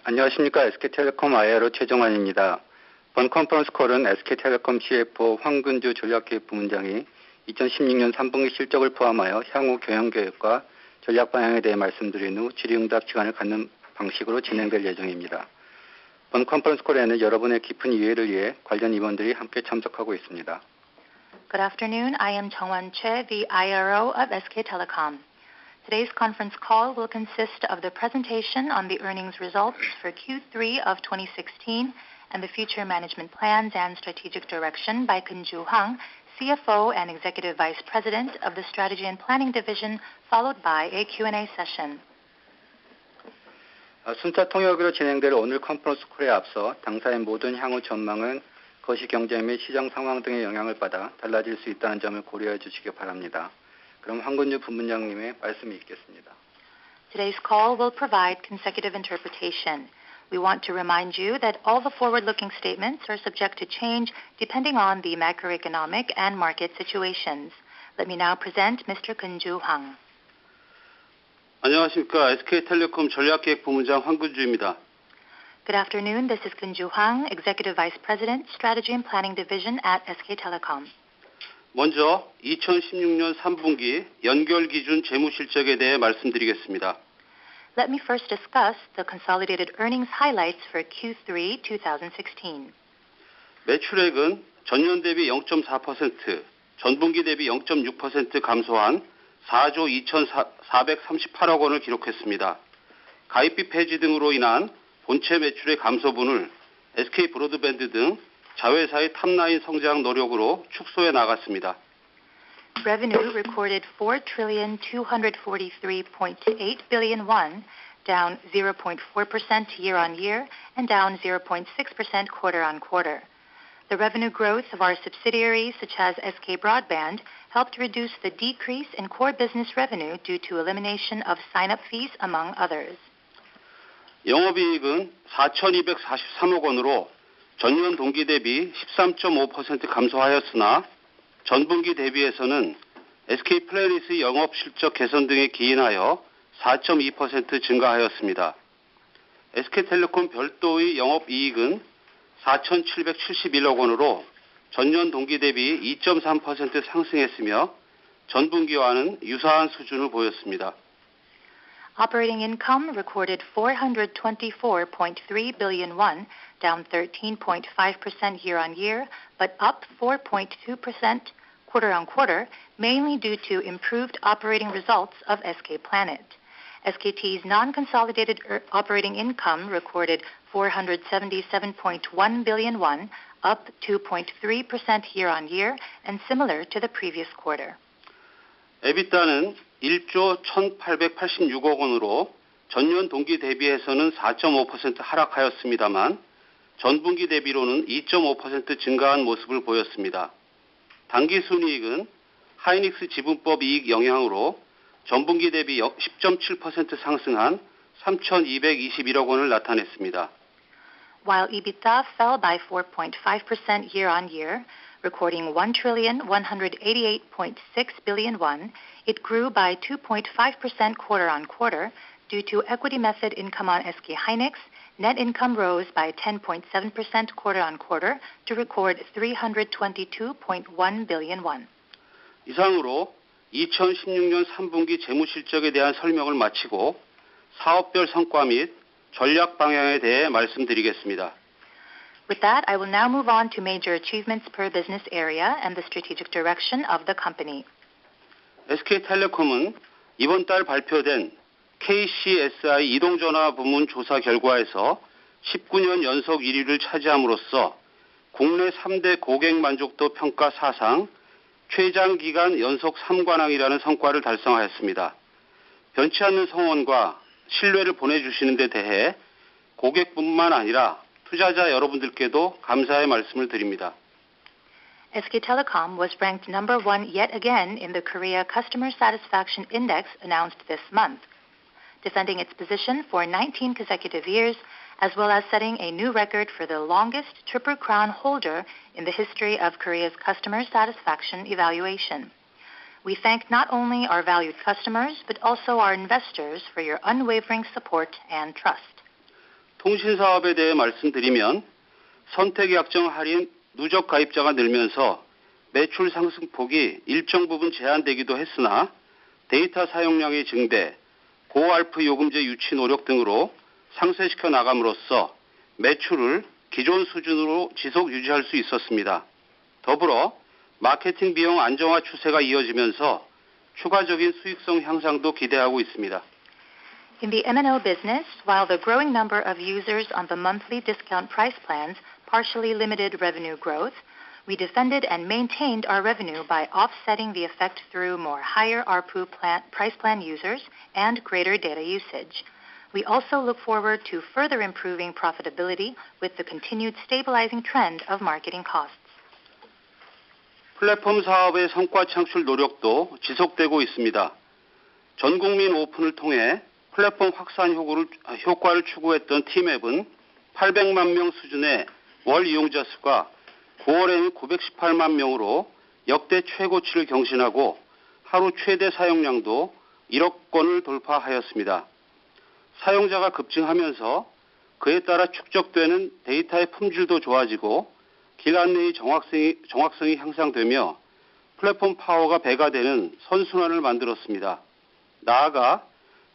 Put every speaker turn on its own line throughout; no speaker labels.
안녕하십니까. SK텔레콤 IRO 최정환입니다. 본 컨퍼런스 콜은 SK텔레콤 CFO 황근주 전략기획부문장이 2016년 3분기 실적을 포함하여 향후 경영계획과 전략 방향에 대해 말씀드린 후 질의응답 시간을 갖는 방식으로 진행될 예정입니다. 본 컨퍼런스 콜에는 여러분의 깊은 이해를 위해 관련 임원들이 함께 참석하고 있습니다.
Good afternoon. I am Jeongwan Choi, the IRO of SK Telecom. Today's conference call will consist of the presentation on the earnings results for Q3 of 2016 and the future management plans and strategic direction by Keun-Ju Hwang, CFO and Executive Vice President of the Strategy and Planning Division, followed by a Q&A session.
순차 통역으로 진행될 오늘 컨퍼런스 콜에 앞서 당사의 모든 향후 전망은 거시경제 및 시장 상황 등의 영향을 받아 달라질 수 있다는 점을 고려해 주시기 바랍니다. 그럼 황근주 부문장님의 말씀이 있겠습니다.
Today's call will provide consecutive interpretation. We want to remind you that all the forward-looking statements are subject to change depending on the macroeconomic and market situations. Let me now present Mr. Keun-Ju Hwang.
안녕하십니까. SK텔레콤 전략기획부문장 황근주입니다.
Good afternoon. This is Keun-Ju Hwang, Executive Vice President, Strategy and Planning Division at SK Telecom.
먼저 2016년 3분기 연결 기준 재무실적에 대해 말씀드리겠습니다.
Let me first discuss the consolidated earnings highlights for Q3 2016.
매출액은 전년 대비 0.4%, 전분기 대비 0.6% 감소한 4조 2,438억 원을 기록했습니다. 가입비 폐지 등으로 인한 본체 매출의 감소분을 SK 브로드밴드 등 자회사의 탑라인 성장 노력으로 축소해 나갔습니다.
Revenue recorded 4,243.8 billion won, down 0.4% year-on-year and down 0.6% quarter-on-quarter. The revenue growth of our subsidiaries such as SK Broadband helped reduce the decrease in core business revenue due to elimination of sign-up fees, among others.
영업이익은 4,243억 원으로 전년 동기 대비 13.5% 감소하였으나 전분기 대비해서는 SK 플래닛의 영업 실적 개선 등에 기인하여 4.2% 증가하였습니다. SK텔레콤 별도의 영업이익은 4,771억 원으로 전년 동기 대비 2.3% 상승했으며 전분기와는 유사한 수준을 보였습니다.
Operating income recorded 424.3 billion won, down 13.5% year-on-year, but up 4.2% quarter-on-quarter, mainly due to improved operating results of SK Planet. SKT's non-consolidated operating income recorded 477.1 billion won, up 2.3% year-on-year and similar to the previous quarter.
EBITDA는 1조 1,886억 원으로 전년 동기 대비해서는 4.5% 하락하였습니다만 전분기 대비로는 2.5% 증가한 모습을 보였습니다. 당기순이익은 하이닉스 지분법 이익 영향으로 전분기 대비 10.7% 상승한 3,221억 원을 나타냈습니다.
While EBITDA fell by 4.5% year-on-year, recording 1,188.6 billion won, it grew by 2.5% quarter-on-quarter due to equity method income on SK Hynix. Net income rose by 10.7% quarter-on-quarter to record 322.1 billion won.
이상으로 2016년 3분기 재무실적에 대한 설명을 마치고 사업별 성과 및 전략 방향에 대해 말씀드리겠습니다.
With that, I will now move on to major achievements per business area and the strategic direction of the company.
SK텔레콤은 이번 달 발표된 KCSI 이동전화 부문 조사 결과에서 19년 연속 1위를 차지함으로써 국내 3대 고객 만족도 평가 사상 최장기간 연속 3관왕이라는 성과를 달성하였습니다. 변치 않는 성원과 신뢰를 보내주시는 데 대해 고객뿐만 아니라 투자자 여러분들께도 감사의 말씀을 드립니다.
SK Telecom was ranked number one yet again in the Korea Customer Satisfaction Index announced this month, defending its position for 19 consecutive years, as well as setting a new record for the longest Triple Crown holder in the history of Korea's customer satisfaction evaluation. We thank not only our valued customers, but also our investors for your unwavering support and trust.
통신 사업에 대해 말씀드리면 선택 약정 할인 누적 가입자가 늘면서 매출 상승폭이 일정 부분 제한되기도 했으나 데이터 사용량의 증대, 고알프 요금제 유치 노력 등으로 상쇄시켜 나감으로써 매출을 기존 수준으로 지속 유지할 수 있었습니다. 더불어 마케팅 비용 안정화 추세가 이어지면서 추가적인 수익성 향상도 기대하고 있습니다.
In the MNO business, while the growing number of users on the monthly discount price plans partially limited revenue growth, we defended and maintained our revenue by offsetting the effect through more higher ARPU price plan users and greater data usage. We also look forward to further improving profitability with the continued stabilizing trend of marketing costs.
플랫폼 사업의 성과 창출 노력도 지속되고 있습니다. 전국민 오픈을 통해 플랫폼 확산 효과를 추구했던 T맵은 800만 명 수준의 월 이용자 수가 9월에는 918만 명으로 역대 최고치를 경신하고 하루 최대 사용량도 1억 건을 돌파하였습니다. 사용자가 급증하면서 그에 따라 축적되는 데이터의 품질도 좋아지고 길 안내의 정확성이 향상되며 플랫폼 파워가 배가 되는 선순환을 만들었습니다. 나아가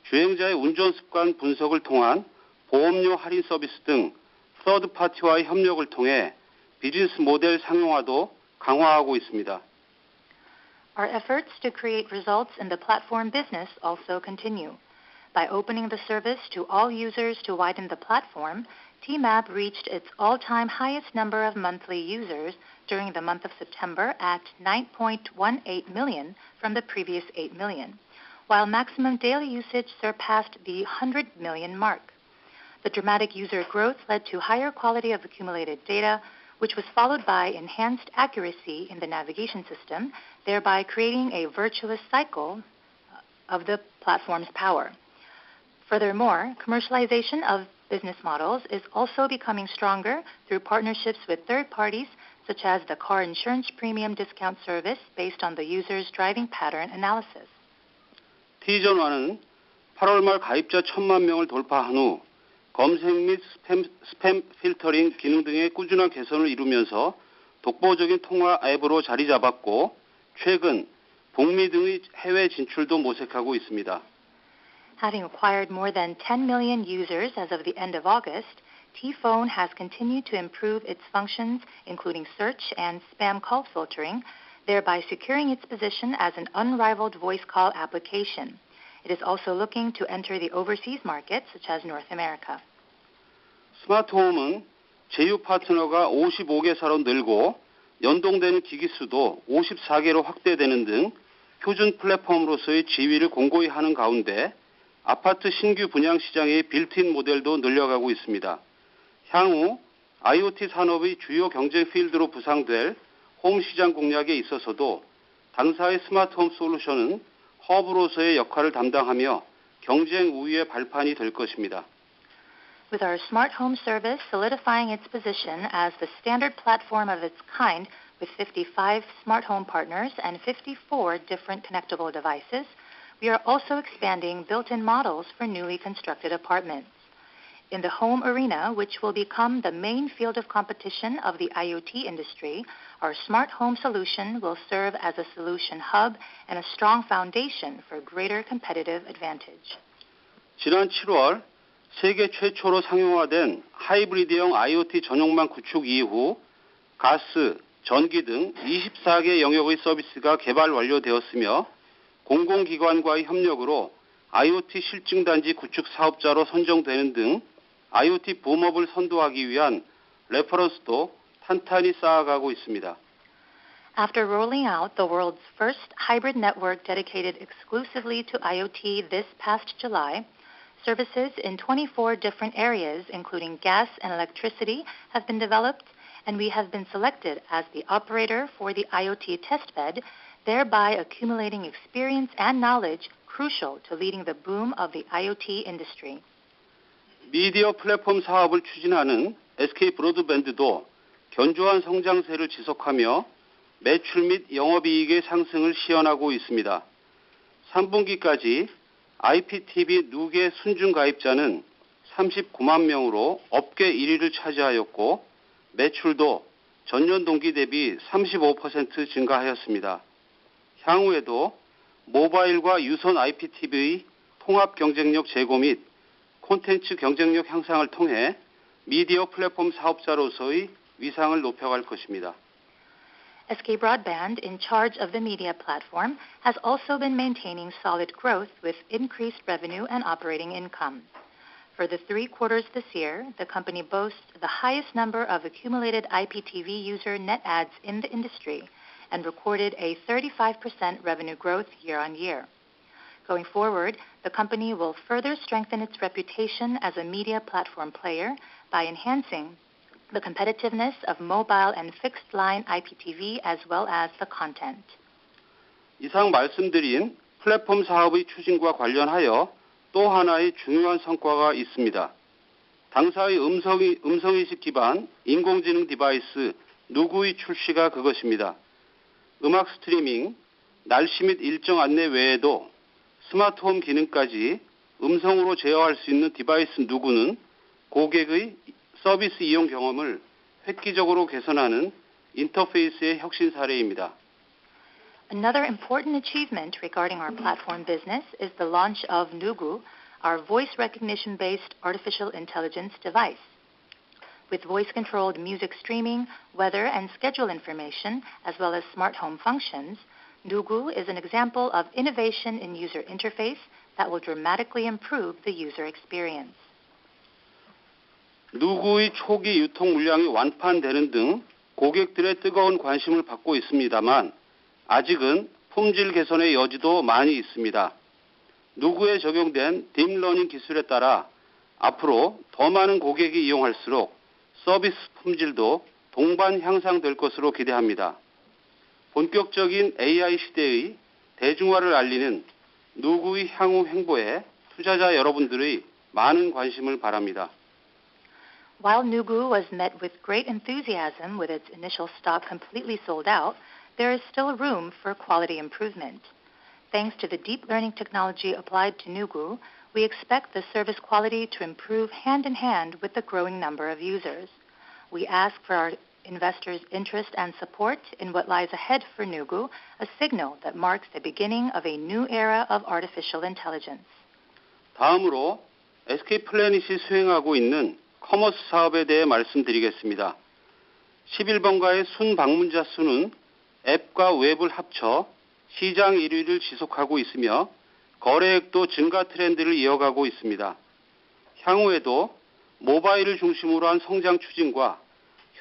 주행자의 운전 습관 분석을 통한 보험료 할인 서비스 등 서드 파티와의 협력을 통해 비즈니스 모델 상용화도 강화하고 있습니다.
Our efforts to create results in the platform business also continue. By opening the service to all users to widen the platform, Tmap reached its all-time highest number of monthly users during the month of September at 9.18 million from the previous 8 million, while maximum daily usage surpassed the 100 million mark. The dramatic user growth led to higher quality of accumulated data, which was followed by enhanced accuracy in the navigation system, thereby creating a virtuous cycle of the platform's power. Furthermore, commercialization of business models is also becoming stronger through partnerships with third parties, such as the car insurance premium discount service based on the user's driving pattern analysis.
T전화는 8월 말 가입자 1,000만 명을 돌파한 후 검색 및 스팸 필터링 기능 등의 꾸준한 개선을 이루면서 독보적인 통화 앱으로 자리 잡았고 최근 북미 등의 해외 진출도 모색하고 있습니다.
Having acquired more than 10 million users as of the end of August, T-Phone has continued to improve its functions, including search and spam call filtering, thereby securing its position as an unrivaled voice call application. It is also looking to enter the overseas markets, such as North America.
스마트홈은 제휴 파트너가 55개사로 늘고 연동되는 기기 수도 54개로 확대되는 등 표준 플랫폼으로서의 지위를 공고히 하는 가운데 아파트 신규 분양 시장의 빌트인 모델도 늘려가고 있습니다. 향후 IoT 산업의 주요 경쟁 필드로 부상될 홈 시장 공략에 있어서도 당사의 스마트홈 솔루션은 허브로서의 역할을 담당하며 경쟁 우위의 발판이 될 것입니다.
With our smart home service solidifying its position as the standard platform of its kind with 55 smart home partners and 54 different connectable devices, we are also expanding built-in models for newly constructed apartments. In the home arena, which will become the main field of competition of the IoT industry, our smart home solution will serve as a solution hub and a strong foundation for greater competitive advantage.
지난 7월 세계 최초로 상용화된 하이브리드형 IoT 전용망 구축 이후 가스, 전기 등 24개 영역의 서비스가 개발 완료되었으며 공공기관과의 협력으로 IoT 실증단지 구축 사업자로 선정되는 등 IoT 붐업을 선도하기 위한 레퍼런스도 탄탄히 쌓아가고 있습니다.
After rolling out the world's first hybrid network dedicated exclusively to IoT this past July, services in 24 different areas, including gas and electricity, have been developed, and we have been selected as the operator for the IoT testbed, thereby accumulating experience and knowledge crucial to leading the boom of the IoT industry.
미디어 플랫폼 사업을 추진하는 SK 브로드밴드도 견조한 성장세를 지속하며 매출 및 영업이익의 상승을 시현하고 있습니다. 3분기까지 IPTV 누계 순중 가입자는 39만 명으로 업계 1위를 차지하였고 매출도 전년 동기 대비 35% 증가하였습니다. 향후에도 모바일과 유선 IPTV 통합 경쟁력 제고 및 콘텐츠 경쟁력 향상을 통해 미디어 플랫폼 사업자로서의 위상을 높여갈 것입니다.
SK Broadband, in charge of the media platform, has also been maintaining solid growth with increased revenue and operating income. For the 3 quarters this year, the company boasts the highest number of accumulated IPTV user net adds in the industry and recorded a 35% revenue growth year-on-year. Going forward, the company will further strengthen its reputation as a media platform player by enhancing the competitiveness of mobile and fixed-line IPTV as well as the content.
이상 말씀드린 플랫폼 사업의 추진과 관련하여 또 하나의 중요한 성과가 있습니다. 당사의 음성인식 기반 인공지능 디바이스 누구의 출시가 그것입니다. 음악 스트리밍, 날씨 및 일정 안내 외에도 스마트홈 기능까지 음성으로 제어할 수 있는 디바이스 누구는 고객의 서비스 이용 경험을 획기적으로 개선하는 인터페이스의 혁신 사례입니다.
Another important achievement regarding our platform business is the launch of Nugu, our voice recognition-based artificial intelligence device. With voice-controlled music streaming, weather and schedule information, as well as smart home functions, Nugu is an example of innovation in user interface that will dramatically improve the user experience.
누구의 초기 유통 물량이 완판되는 등 고객들의 뜨거운 관심을 받고 있습니다만 아직은 품질 개선의 여지도 많이 있습니다. 누구에 적용된 딥러닝 기술에 따라 앞으로 더 많은 고객이 이용할수록 서비스 품질도 동반 향상될 것으로 기대합니다. 본격적인 AI 시대의 대중화를 알리는 누구의 향후 행보에 투자자 여러분들의 많은 관심을 바랍니다.
While Nugu was met with great enthusiasm with its initial stock completely sold out, there is still room for quality improvement. Thanks to the deep learning technology applied to Nugu, we expect the service quality to improve hand in hand with the growing number of users. We ask for our investors' interest and support in what lies ahead for Nugu, a signal that marks the beginning of a new era of artificial intelligence.
다음으로 SK 플래닛이 수행하고 있는 커머스 사업에 대해 말씀드리겠습니다. 11번가의 순 방문자 수는 앱과 웹을 합쳐 시장 1위를 지속하고 있으며 거래액도 증가 트렌드를 이어가고 있습니다. 향후에도 모바일을 중심으로 한 성장 추진과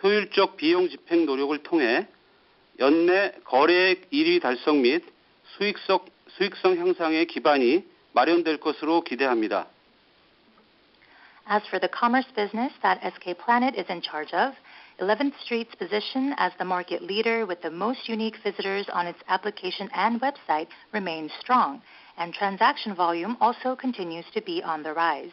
효율적 비용 집행 노력을 통해 연내 거래액 1위 달성 및 수익성 향상의 기반이 마련될 것으로 기대합니다.
As for the commerce business that SK Planet is in charge of, 11th Street's position as the market leader with the most unique visitors on its application and website remains strong, and transaction volume also continues to be on the rise.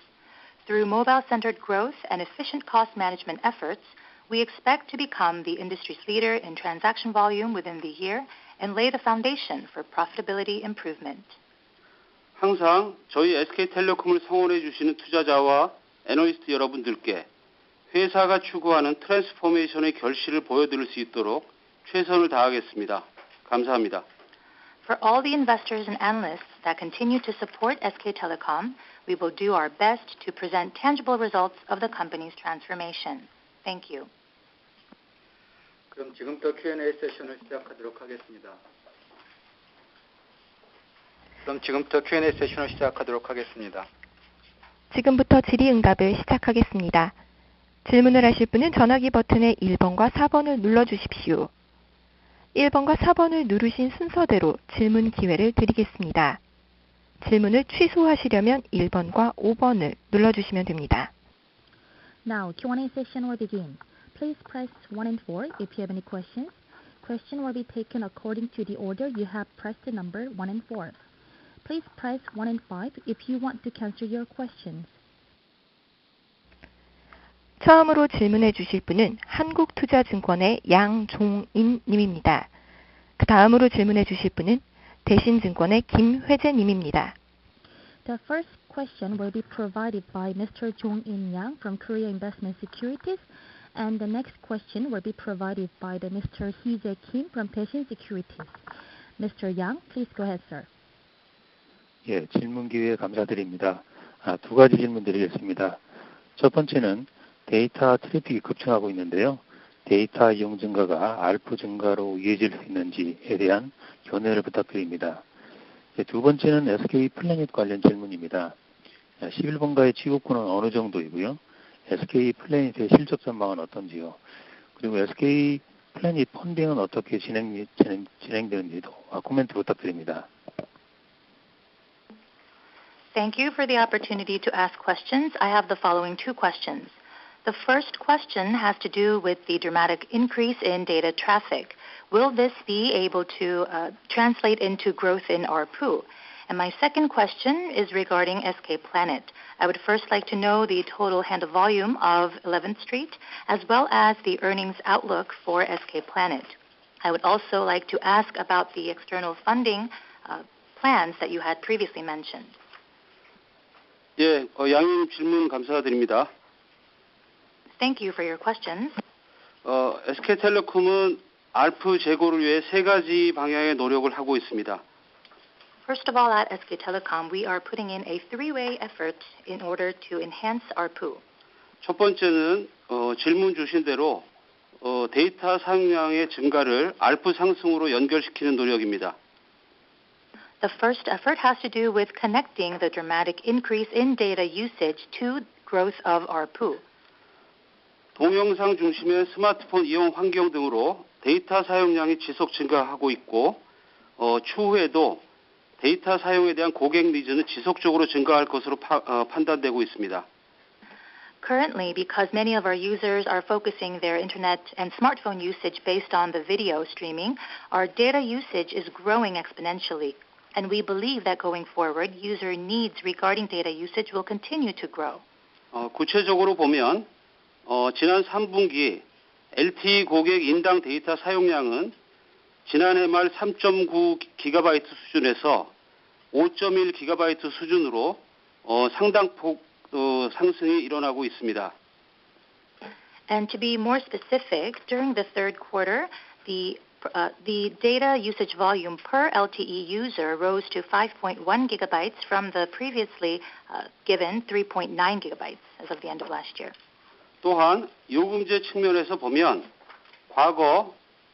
Through mobile-centered growth and efficient cost management efforts, we expect to become the industry's leader in transaction volume within the year and lay the foundation for profitability improvement.
항상 저희 SK텔레콤을 성원해 주시는 투자자와 애널리스트 여러분들께 회사가 추구하는 트랜스포메이션의 결실을 보여드릴 수 있도록 최선을 다하겠습니다. 감사합니다.
For all the investors and analysts that continue to support SK Telecom, we will do our best to present tangible results of the company's transformation. Thank you.
그럼 지금부터 Q&A 세션을 시작하도록 하겠습니다.
지금부터 질의응답을 시작하겠습니다. 질문을 하실 분은 전화기 버튼의 1번과 4번을 눌러주십시오. 1번과 4번을 누르신 순서대로 질문 기회를 드리겠습니다. 질문을 취소하시려면 1번과 5번을 눌러주시면 됩니다.
Now, Q&A session will begin. Please press 1 and 4 if you have any questions. Question will be taken according to the order you have pressed the number 1 and 4. Please press 1 and 5 if you want to cancel your questions.
처음으로 질문해 주실 분은 한국투자증권의 양종인 님입니다. 그 다음으로 질문해 주실 분은 대신증권의 김회재 님입니다.
The first question will be provided by Mr. Jong-in Yang from Korea Investment Securities, and the next question will be provided by the Mr. Hee-jae Kim from Daishin Securities. Mr. Yang, please go ahead, sir.
예, 질문 기회 감사드립니다. 두 가지 질문 드리겠습니다. 첫 번째는 데이터 트래픽이 급증하고 있는데요. 데이터 이용 증가가 ARPU 증가로 이어질 수 있는지에 대한 견해를 부탁드립니다. 두 번째는 SK 플래닛 관련 질문입니다. 11번가의 취급권은 어느 정도이고요. SK 플래닛의 실적 전망은 어떤지요. 그리고 SK 플래닛 펀딩은 어떻게 진행되는지도 코멘트 부탁드립니다.
Thank you for the opportunity to ask questions. I have the following two questions. The first question has to do with the dramatic increase in data traffic. Will this be able to translate into growth in ARPU? And my second question is regarding SK Planet. I would first like to know the total handle volume of 11th Street, as well as the earnings outlook for SK Planet. I would also like to ask about the external funding plans that you had previously mentioned.
예, 양님 질문 감사드립니다.
Thank you for your questions.
SK텔레콤은 ARPU 제고를 위해 세 가지 방향의 노력을 하고 있습니다.
First of all, at SK Telecom, we are putting in a three-way effort in order to enhance ARPU.
첫 번째는 질문 주신 대로 데이터 사용량의 증가를 ARPU 상승으로 연결시키는 노력입니다.
The first effort has to do with connecting the dramatic increase in data usage to growth of ARPU.
동영상 중심의 스마트폰 이용 환경 등으로 데이터 사용량이 지속 증가하고 있고 추후에도 데이터 사용에 대한 고객 니즈는 지속적으로 증가할 것으로 판단되고 있습니다.
Currently, because many of our users are focusing their internet and smartphone usage based on the video streaming, our data usage is growing exponentially. And we believe that going forward, user needs regarding data usage will continue to grow.
구체적으로 보면 지난 3분기 LTE 고객 인당 데이터 사용량은 지난해 말 3.9GB 수준에서 5.1GB 수준으로 상당폭 상승이 일어나고 있습니다.
And to be more specific, during the third quarter, the data usage volume per LTE user rose to 5.1 gigabytes from the previously given 3.9 gigabytes as of the end of last year.
또한 요금제 측면에서 보면 과거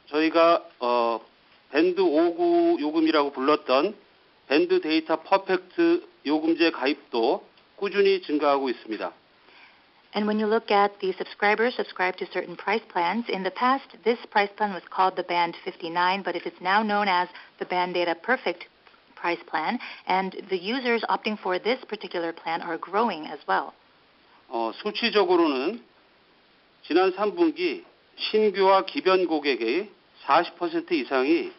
저희가 밴드 5구 요금이라고 불렀던 밴드 데이터 퍼펙트 요금제 가입도 꾸준히 증가하고 있습니다.
And when you look at the subscribers subscribed to certain price plans, in the past, this price plan was called the Band 59, but it is now known as the Band Data Perfect price plan, and the users opting for this particular plan are growing as well.
수치적으로는 지난 3분기 신규와 기변 고객의 40% 이상이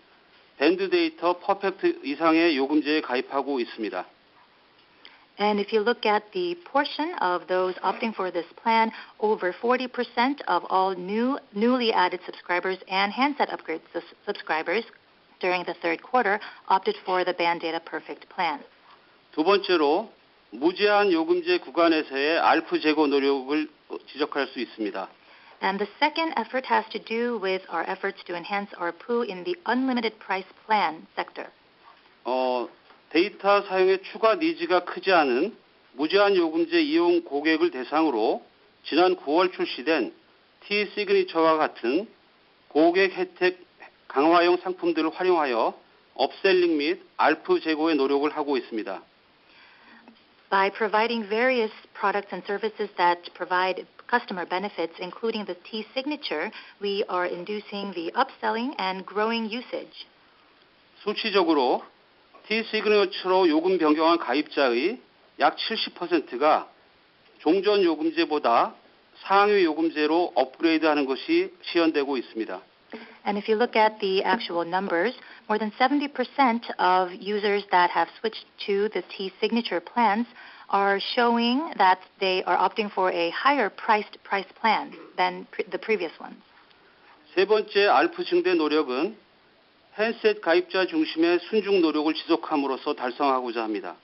밴드 데이터 퍼펙트 이상의 요금제에 가입하고 있습니다.
And if you look at the portion of those opting for this plan, over 40% of all newly added subscribers and handset upgrade subscribers during the third quarter opted for the Band Data Perfect plan.
두 번째로 무제한 요금제 구간에서의 ARPU 제고 노력을 지적할 수 있습니다.
And the second effort has to do with our efforts to enhance ARPU in the unlimited price plan sector.
데이터 사용의 추가 니즈가 크지 않은 무제한 요금제 이용 고객을 대상으로 지난 9월 출시된 T-시그니처와 같은 고객 혜택 강화형 상품들을 활용하여 업셀링 및 ARPU 제고의 노력을 하고 있습니다.
By providing various products and services that provide customer benefits, including the T-signature, we are inducing the upselling and growing usage.
수치적으로 T-시그니처로 요금 변경한 가입자의 약 70%가 종전 요금제보다 상위 요금제로 업그레이드하는 것이 시현되고 있습니다.
And if you look at the actual numbers, more than 70% of users that have switched to the T-signature plans are showing that they are opting for a higher priced price plan than the previous ones.
세 번째 ARPU 증대 노력은 핸셋 가입자 중심의 순중 노력을 지속함으로써 달성하고자 합니다.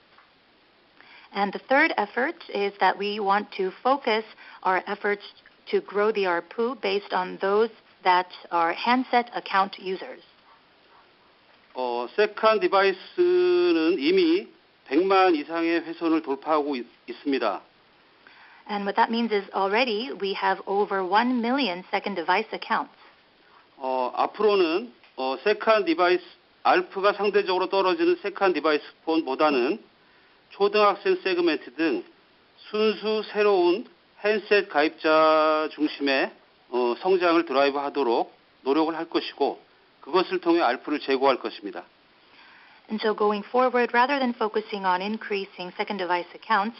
And the third effort is that we want to focus our efforts to grow the ARPU based on those that are handset account users.
세칸 디바이스는 이미 100만 이상의 회선을 돌파하고 있습니다.
And what that means is already we have over 1 million second device accounts.
앞으로는 세칸 디바이스 알프가 상대적으로 떨어지는 세칸 디바이스 폰보다는 초등학생 세그멘트 등 순수 새로운 핸셋 가입자 중심의 성장을 드라이브하도록 노력을 할 것이고 그것을 통해 알프를 제고할 것입니다.
And so going forward, rather than focusing on increasing second device accounts,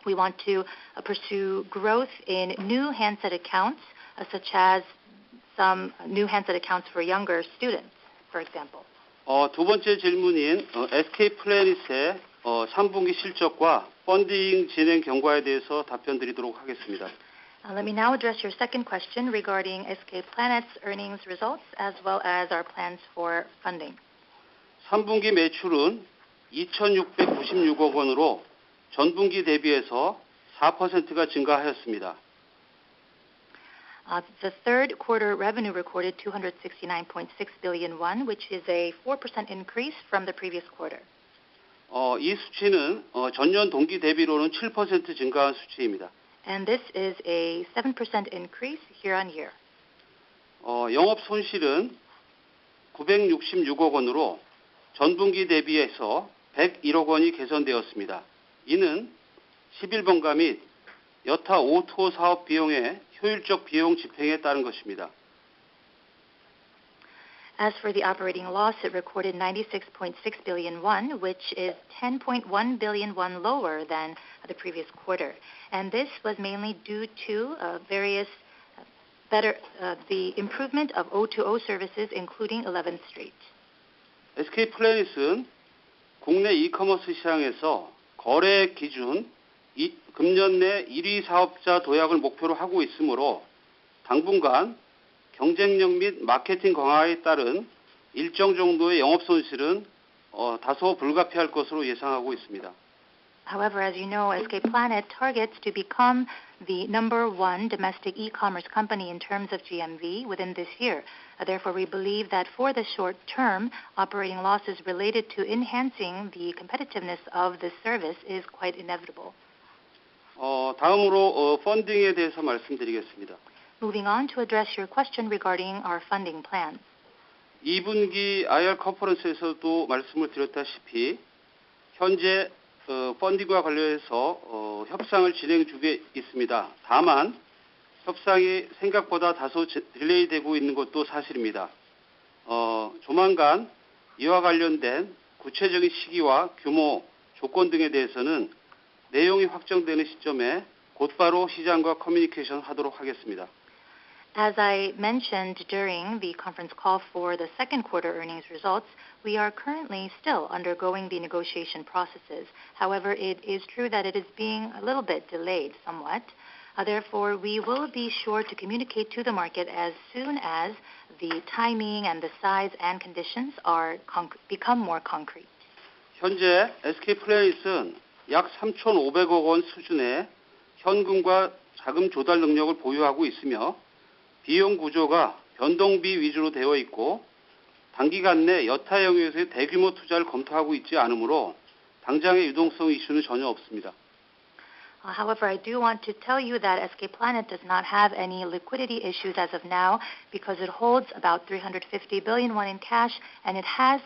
we want to pursue growth in new handset accounts, such as some new handset accounts for younger students, for example.
두 번째 질문인 SK 플래닛의 3분기 실적과 펀딩 진행 경과에 대해서 답변 드리도록 하겠습니다.
Let me now address your second question regarding SK Planet's earnings results as well as our plans for funding.
3분기 매출은 2,696억 원으로 전분기 대비해서 4%가 증가하였습니다.
The third quarter revenue recorded 269.6 billion won, which is a 4% increase from the previous quarter.
이 수치는 전년 동기 대비로는 7% 증가한 수치입니다.
And this is a 7% increase year on year.
영업 손실은 966억 원으로 전분기 대비해서 101억 원이 개선되었습니다. 이는 11번가 및 여타 O2O 사업 비용의 효율적 비용 집행에 따른 것입니다.
As for the operating loss, it recorded 96.6 billion won, which is 10.1 billion won lower than the previous quarter. And this was mainly due to the improvement of O2O services, including 11th Street.
SK 플래닛은 국내 이커머스 시장에서 거래 기준 금년 내 1위 사업자 도약을 목표로 하고 있으므로 당분간 경쟁력 및 마케팅 강화에 따른 일정 정도의 영업 손실은 다소 불가피할 것으로 예상하고 있습니다.
However, as you know, SK Planet targets to become the number one domestic e-commerce company in terms of GMV within this year. Therefore, we believe that for the short term, operating losses related to enhancing the competitiveness of this service is quite inevitable.
다음으로 펀딩에 대해서 말씀드리겠습니다.
Moving on to address your question regarding our funding plans.
2분기 IR 컨퍼런스에서도 말씀을 드렸다시피 현재 펀딩과 관련해서 협상을 진행 중에 있습니다. 다만 협상이 생각보다 다소 딜레이되고 있는 것도 사실입니다. 조만간 이와 관련된 구체적인 시기와 규모, 조건 등에 대해서는 내용이 확정되는 시점에 곧바로 시장과 커뮤니케이션 하도록 하겠습니다.
As I mentioned during the conference call for the second quarter earnings results, we are currently still undergoing the negotiation processes. However, it is true that it is being a little bit delayed somewhat. Therefore, we will be sure to communicate to the market as soon as the timing and the size and conditions are become more concrete.
현재 SK 플래닛은 약 3,500억 원 수준의 현금과 자금 조달 능력을 보유하고 있으며 비용 구조가 변동비 위주로 되어 있고 단기간 내 여타 영역에서의 대규모 투자를 검토하고 있지 않으므로 당장의 유동성 이슈는 전혀 없습니다.
However, I do want to tell you that SK Planet does not have any liquidity issues as of now because it holds about 350 billion won in cash and it has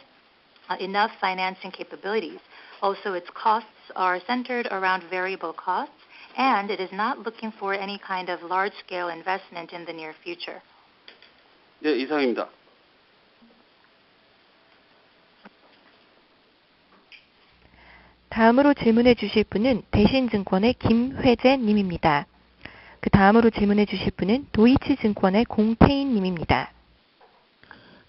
enough financing capabilities. Also, its costs are centered around variable costs and it is not looking for any kind of large-scale investment in the near future.
네, 이상입니다.
다음으로 질문해 주실 분은 대신증권의 김회재 님입니다. 그 다음으로 질문해 주실 분은 도이치증권의 공태인 님입니다.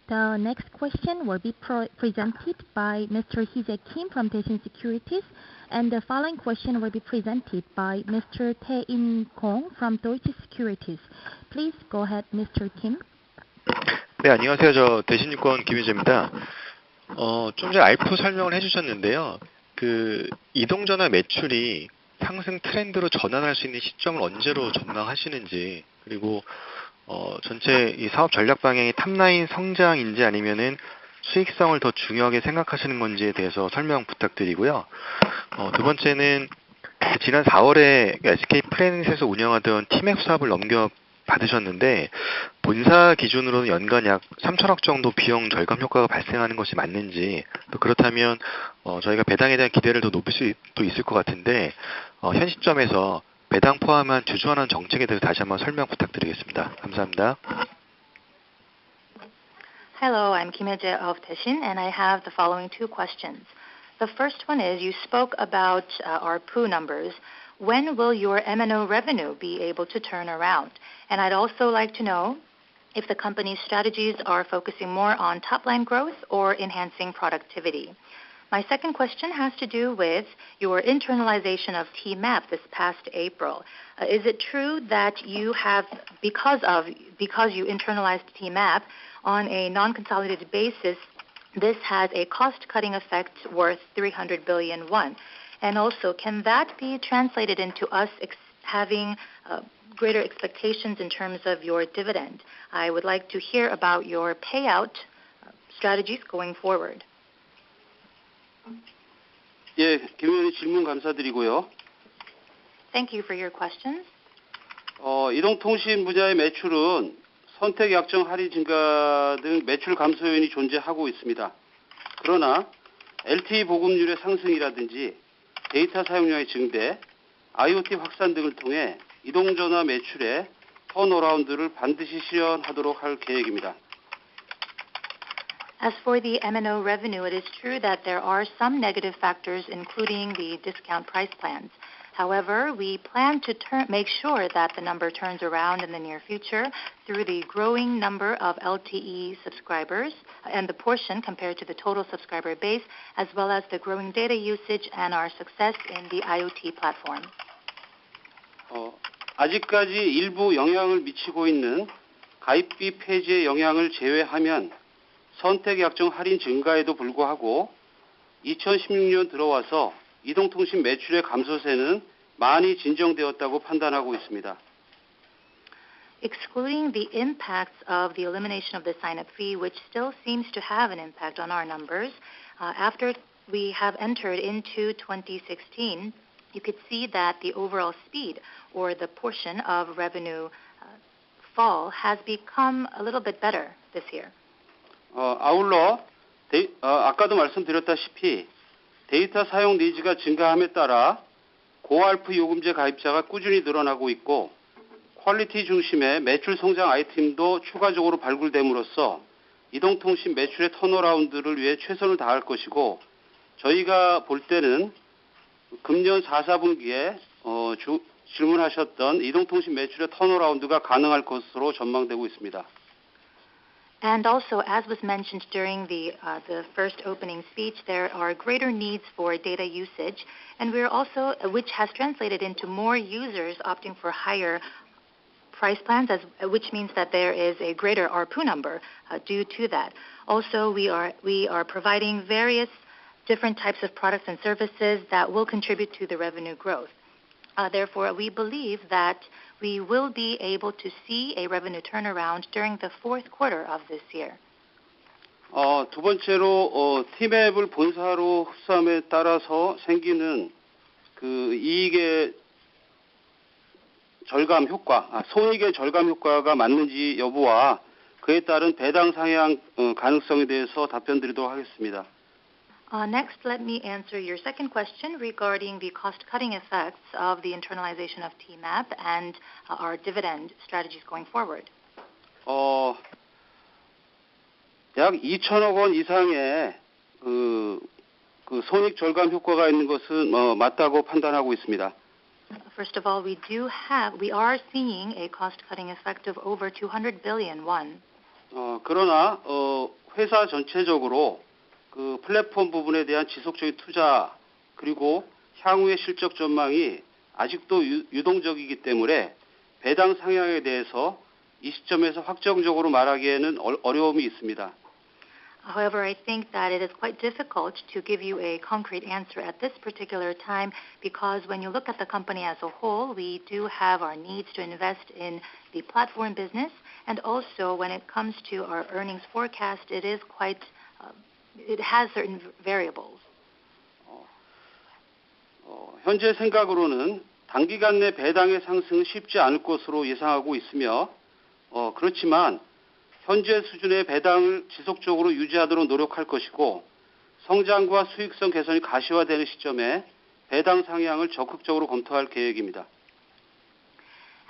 The next question will be presented by Mr. Hee-jae Kim from Daishin Securities, and the following question will be presented by Mr. Tae-in Kong from Deutsche Securities. Please go ahead, Mr. Kim.
네, 안녕하세요. 저 대신증권 김희재입니다. 좀 전에 알프 설명을 해주셨는데요. 그 이동전화 매출이 상승 트렌드로 전환할 수 있는 시점을 언제로 전망하시는지, 그리고 전체 이 사업 전략 방향이 탑라인 성장인지 아니면은 수익성을 더 중요하게 생각하시는 건지에 대해서 설명 부탁드리고요. 두 번째는 지난 4월에 SK 플래닛에서 운영하던 티맵 사업을 넘겨받으셨는데 본사 기준으로는 연간 약 3천억 정도 비용 절감 효과가 발생하는 것이 맞는지, 또 그렇다면 저희가 배당에 대한 기대를 더 높일 수도 있을 것 같은데 현 시점에서 배당 포함한 주주환원 정책에 대해서 다시 한번 설명 부탁드리겠습니다. 감사합니다.
Hello, I'm Kim Hye-jae of Daeshin, and I have the following two questions. The first one is, you spoke about our ARPU numbers. When will your M&O revenue be able to turn around? And I'd also like to know if the company's strategies are focusing more on top-line growth or enhancing productivity. My second question has to do with your internalization of TMAP this past April. Is it true that you have, because you internalized TMAP on a non-consolidated basis, this has a cost-cutting effect worth 300 billion won? And also, can that be translated into us having greater expectations in terms of your dividend? I would like to hear about your payout strategies going forward.
예, 김 의원님 질문 감사드리고요.
Thank you for your questions.
이동통신 분야의 매출은 선택 약정 할인 증가 등 매출 감소 요인이 존재하고 있습니다. 그러나 LTE 보급률의 상승이라든지 데이터 사용량의 증대, IoT 확산 등을 통해 이동전화 매출의 턴어라운드를 반드시 실현하도록 할 계획입니다.
As for the M&O revenue, it is true that there are some negative factors, including the discount price plans. However, we plan to make sure that the number turns around in the near future through the growing number of LTE subscribers and the portion compared to the total subscriber base, as well as the growing data usage and our success in the IoT platform.
아직까지 일부 영향을 미치고 있는 가입비 폐지의 영향을 제외하면 선택 약정 할인 증가에도 불구하고 2016년 들어와서 이동통신 매출의 감소세는 많이 진정되었다고 판단하고 있습니다.
Excluding the impacts of the elimination of the sign-up fee, which still seems to have an impact on our numbers, after we have entered into 2016, you could see that the overall speed or the portion of revenue fall has become a little bit better this year.
아울러 아까도 말씀드렸다시피 데이터 사용 니즈가 증가함에 따라 고알프 요금제 가입자가 꾸준히 늘어나고 있고 퀄리티 중심의 매출 성장 아이템도 추가적으로 발굴됨으로써 이동통신 매출의 턴어라운드를 위해 최선을 다할 것이고 저희가 볼 때는 금년 4, 4분기에 질문하셨던 이동통신 매출의 턴어라운드가 가능할 것으로 전망되고 있습니다.
And also, as was mentioned during the first opening speech, there are greater needs for data usage, and we're also, which has translated into more users opting for higher price plans, which means that there is a greater ARPU number due to that. Also, we are providing various different types of products and services that will contribute to the revenue growth. Therefore, we believe that we will be able to see a revenue turnaround during the fourth quarter of this year.
두 번째로 티맵을 본사로 흡수함에 따라서 생기는 그 이익의 절감 효과, 손익의 절감 효과가 맞는지 여부와 그에 따른 배당 상향 가능성에 대해서 답변드리도록 하겠습니다.
Next, let me answer your second question regarding the cost-cutting effects of the internalization of TMAP and our dividend strategies going forward.
약 2천억 원 이상의 그 손익 절감 효과가 있는 것은 맞다고 판단하고 있습니다.
First of all, we are seeing a cost-cutting effect of over 200 billion won.
그러나 회사 전체적으로 그 플랫폼 부분에 대한 지속적인 투자 그리고 향후의 실적 전망이 아직도 유동적이기 때문에 배당 상향에 대해서 이 시점에서 확정적으로 말하기에는 어려움이 있습니다.
However, I think that it is quite difficult to give you a concrete answer at this particular time because when you look at the company as a whole, we do have our needs to invest in the platform business, and also when it comes to our earnings forecast, it is quite, it has certain variables.
현재 생각으로는 단기간 내 배당의 상승은 쉽지 않을 것으로 예상하고 있으며 그렇지만 현재 수준의 배당을 지속적으로 유지하도록 노력할 것이고 성장과 수익성 개선이 가시화되는 시점에 배당 상향을 적극적으로 검토할 계획입니다.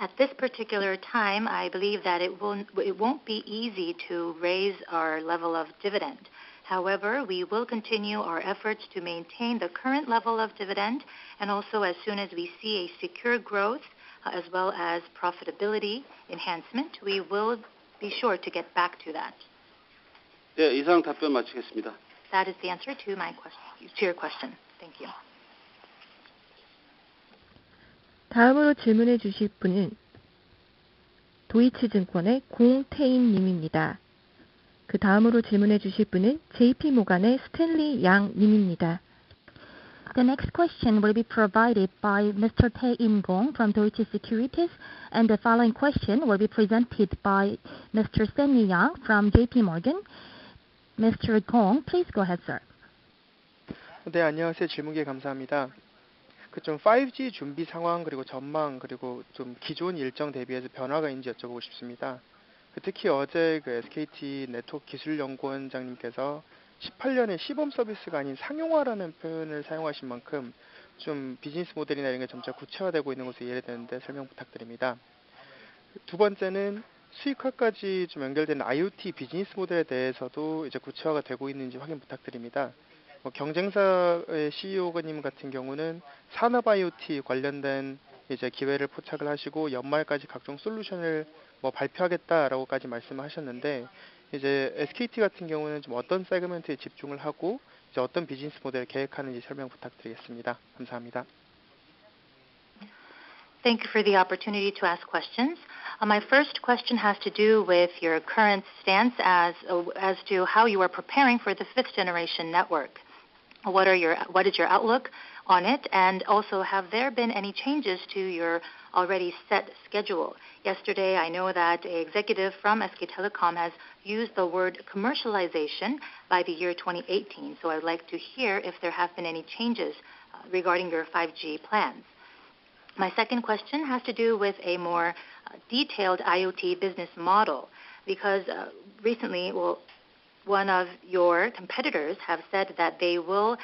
At this particular time, I believe that it won't be easy to raise our level of dividend. However, we will continue our efforts to maintain the current level of dividend, and also as soon as we see a secure growth as well as profitability enhancement, we will be sure to get back to that.
네, 이상 답변 마치겠습니다.
That is the answer to your question. Thank you.
다음으로 질문해 주실 분은 도이치증권의 공태인 님입니다. 그 다음으로 질문해 주실 분은 JP모간의 스탠리 양 님입니다.
The next question will be provided by Mr. Tae In-gong from Deutsche Securities, and the following question will be presented by Mr. Stanley Yang from JP Morgan. Mr. Gong, please go ahead, sir.
네, 안녕하세요. 질문 기회 감사합니다. 좀 5G 준비 상황 그리고 전망 그리고 좀 기존 일정 대비해서 변화가 있는지 여쭤보고 싶습니다. 특히 어제 SKT 네트워크 기술연구원장님께서 18년에 시범 서비스가 아닌 상용화라는 표현을 사용하신 만큼 좀 비즈니스 모델이나 이런 게 점차 구체화되고 있는 것으로 이해되는데 설명 부탁드립니다. 두 번째는 수익화까지 좀 연결되는 IoT 비즈니스 모델에 대해서도 이제 구체화가 되고 있는지 확인 부탁드립니다. 경쟁사의 CEO님 같은 경우는 산업 IoT 관련된 이제 기회를 포착을 하시고 연말까지 각종 솔루션을 발표하겠다라고까지 말씀하셨는데 이제 SKT 같은 경우는 좀 어떤 세그먼트에 집중을 하고 이제 어떤 비즈니스 모델을 계획하는지 설명 부탁드리겠습니다. 감사합니다.
Thank you for the opportunity to ask questions. My first question has to do with your current stance as to how you are preparing for the fifth generation network. What is your outlook on it, and also have there been any changes to your already set schedule? Yesterday, I know that an executive from SK Telecom has used the word commercialization by the year 2018, so I'd like to hear if there have been any changes regarding your 5G plans. My second question has to do with a more detailed IoT business model, because recently, one of your competitors have said that they will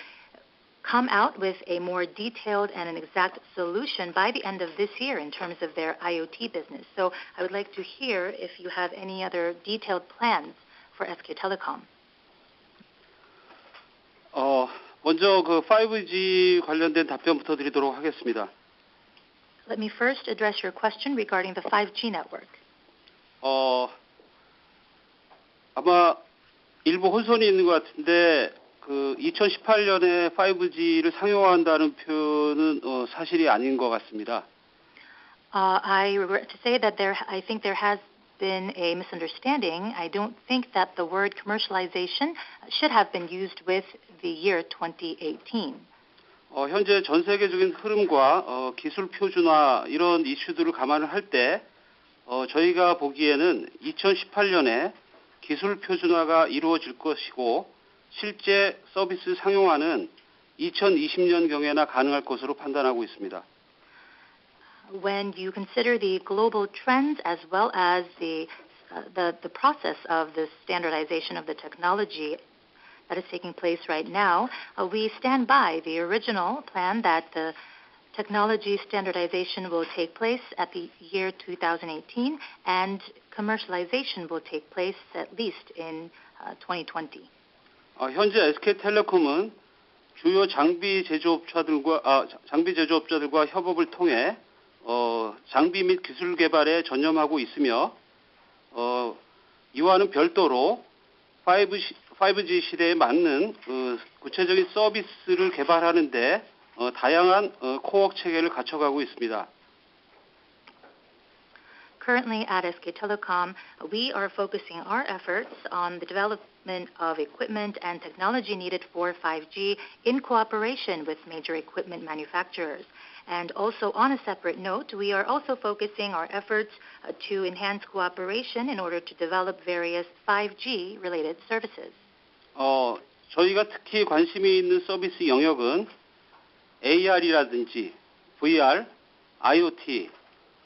come out with a more detailed and an exact solution by the end of this year in terms of their IoT business. So I would like to hear if you have any other detailed plans for SK Telecom.
먼저 5G 관련된 답변부터 드리도록 하겠습니다.
Let me first address your question regarding the 5G network.
아마 일부 혼선이 있는 것 같은데 2018년에 5G를 상용화한다는 표현은 사실이 아닌 것 같습니다.
I regret to say that I think there has been a misunderstanding. I don't think that the word commercialization should have been used with the year 2018.
현재 전 세계적인 흐름과 기술 표준화 이런 이슈들을 감안을 할 때 저희가 보기에는 2018년에 기술 표준화가 이루어질 것이고 실제 서비스 상용화는 2020년경에나 가능할 것으로 판단하고 있습니다.
When you consider the global trends as well as the process of the standardization of the technology that is taking place right now, we stand by the original plan that the technology standardization will take place at the year 2018 and commercialization will take place at least in 2020.
현재 SK텔레콤은 주요 장비 제조업자들과 협업을 통해 장비 및 기술 개발에 전념하고 있으며 이와는 별도로 5G 시대에 맞는 구체적인 서비스를 개발하는 데 다양한 코어 체계를 갖춰가고 있습니다.
Currently at SK Telecom, we are focusing our efforts on the development of equipment and technology needed for 5G in cooperation with major equipment manufacturers. And also on a separate note, we are also focusing our efforts to enhance cooperation in order to develop various 5G related services.
저희가 특히 관심이 있는 서비스 영역은 AR이라든지 VR, IoT,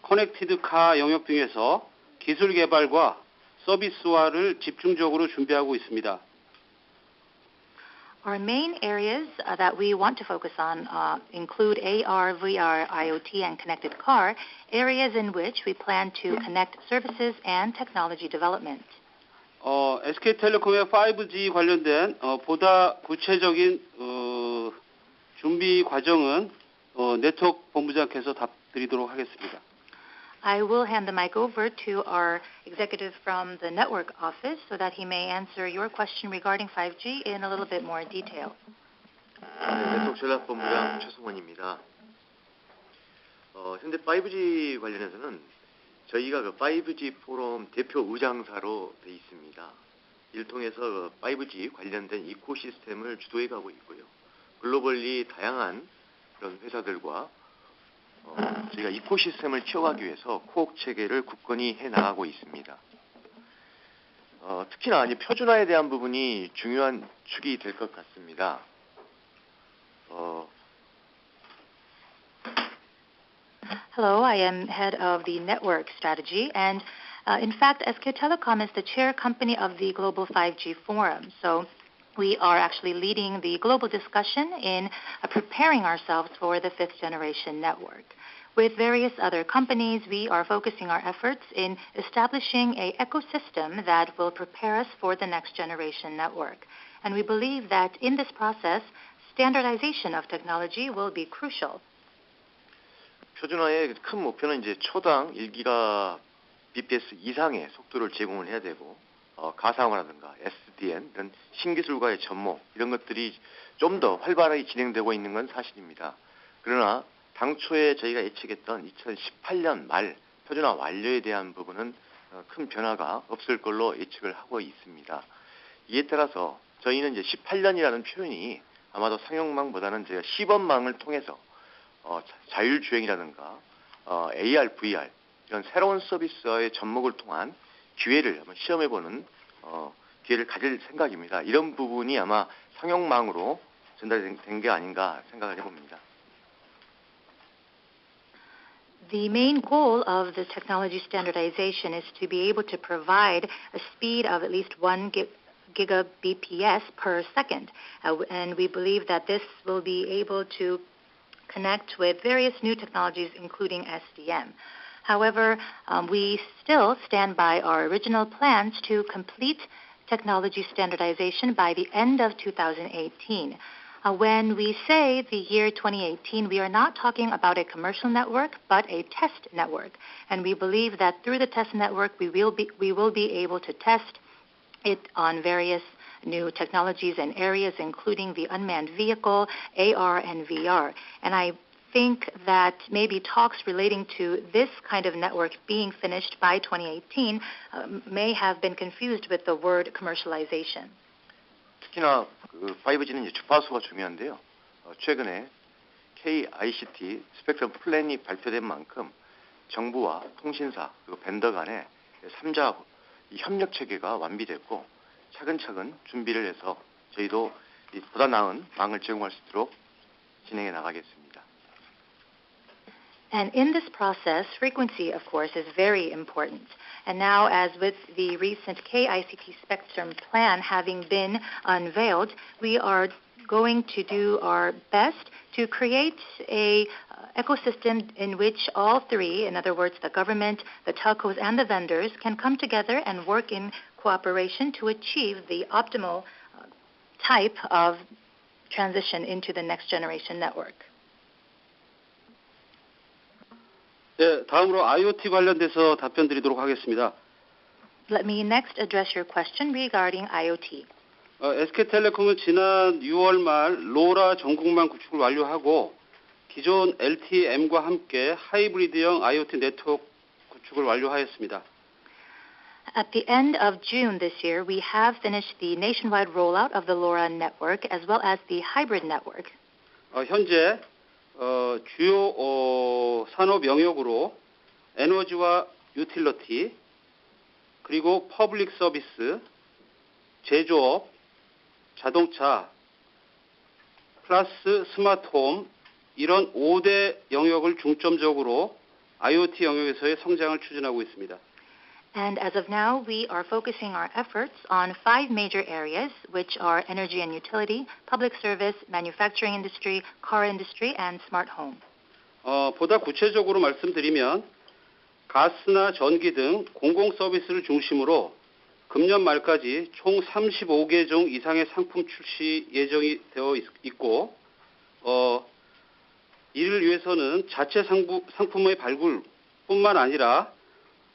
커넥티드 카 영역 등에서 기술 개발과 서비스화를 집중적으로 준비하고 있습니다.
Our main areas that we want to focus on include AR, VR, IoT, and connected car, areas in which we plan to connect services and technology development.
SK텔레콤의 5G 관련된 보다 구체적인 준비 과정은 네트워크 본부장께서 답드리도록 하겠습니다.
I will hand the mic over to our executive from the network office so that he may answer your question regarding 5G in a little bit more detail.
네트워크 전략본부장 최승원입니다. 현재 5G 관련해서는 저희가 그 5G 포럼 대표 의장사로 돼 있습니다. 이를 통해서 5G 관련된 이코시스템을 주도해 가고 있고요. 글로벌리 다양한 그런 회사들과 저희가 이코시스템을 키워가기 위해서 코어 체계를 굳건히 해나가고 있습니다. 특히나 이제 표준화에 대한 부분이 중요한 축이 될 것 같습니다.
Hello, I am head of the network strategy, and in fact, SK Telecom is the chair company of the Global 5G Forum. So we are actually leading the global discussion in preparing ourselves for the fifth generation network. With various other companies, we are focusing our efforts in establishing an ecosystem that will prepare us for the next generation network. And we believe that in this process, standardization of technology will be crucial.
표준화의 큰 목표는 이제 초당 1기가 bps 이상의 속도를 제공을 해야 되고 가상화라든가 SDN 이런 신기술과의 접목 이런 것들이 좀 더 활발하게 진행되고 있는 건 사실입니다. 그러나 당초에 저희가 예측했던 2018년 말 표준화 완료에 대한 부분은 큰 변화가 없을 걸로 예측을 하고 있습니다. 이에 따라서 저희는 이제 18년이라는 표현이 아마도 상용망보다는 저희가 시범망을 통해서 자율주행이라든가 AR, VR 이런 새로운 서비스와의 접목을 통한 기회를 한번 시험해보는 기회를 가질 생각입니다. 이런 부분이 아마 상용망으로 전달된 게 아닌가 생각을 해봅니다.
The main goal of the technology standardization is to be able to provide a speed of at least 1 gigabps per second. And we believe that this will be able to connect with various new technologies, including SDM. However, we still stand by our original plans to complete technology standardization by the end of 2018. When we say the year 2018, we are not talking about a commercial network, but a test network. And we believe that through the test network, we will be able to test it on various new technologies and areas, including the unmanned vehicle, AR, and VR. And I think that maybe talks relating to this kind of network being finished by 2018 may have been confused with the word commercialization.
특히나 그 5G는 이제 주파수가 중요한데요. 최근에 KICT 스펙트럼 플랜이 발표된 만큼 정부와 통신사 그리고 벤더 간의 3자 협력 체계가 완비됐고 차근차근 준비를 해서 저희도 보다 나은 망을 제공할 수 있도록 진행해 나가겠습니다.
And in this process, frequency, of course, is very important. And now, as with the recent KICT Spectrum Plan having been unveiled, we are going to do our best to create a ecosystem in which all three, in other words, the government, the telcos, and the vendors, can come together and work in cooperation to achieve the optimal type of transition into the next generation network.
네, 다음으로 IoT 관련돼서 답변 드리도록 하겠습니다.
Let me next address your question regarding IoT.
SK텔레콤은 지난 6월 말 로라 전국망 구축을 완료하고 기존 LTE-M과 함께 하이브리드형 IoT 네트워크 구축을 완료하였습니다.
At the end of June this year, we have finished the nationwide rollout of the LoRa network as well as the hybrid network.
현재 주요 산업 영역으로 에너지와 유틸러티, 그리고 퍼블릭 서비스, 제조업, 자동차, 플러스 스마트홈 이런 5대 영역을 중점적으로 IoT 영역에서의 성장을 추진하고 있습니다.
And as of now, we are focusing our efforts on 5 major areas, which are energy and utility, public service, manufacturing industry, car industry, and smart home.
보다 구체적으로 말씀드리면 가스나 전기 등 공공 서비스를 중심으로 금년 말까지 총 35개 종 이상의 상품 출시 예정이 되어 있고 이를 위해서는 자체 상품의 발굴뿐만 아니라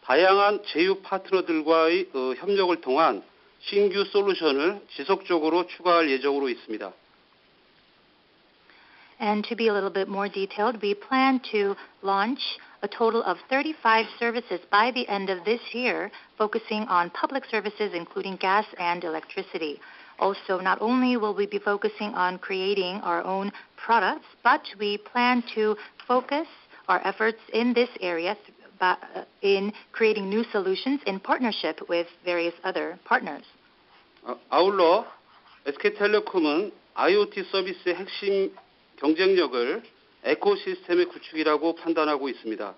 다양한 제휴 파트너들과의 협력을 통한 신규 솔루션을 지속적으로 추가할 예정으로 있습니다.
And to be a little bit more detailed, we plan to launch a total of 35 services by the end of this year, focusing on public services including gas and electricity. Also, not only will we be focusing on creating our own products, but we plan to focus our efforts in this area in creating new solutions in partnership with various other partners.
아울러 SK텔레콤은 IoT 서비스의 핵심 경쟁력을 에코시스템의 구축이라고 판단하고 있습니다.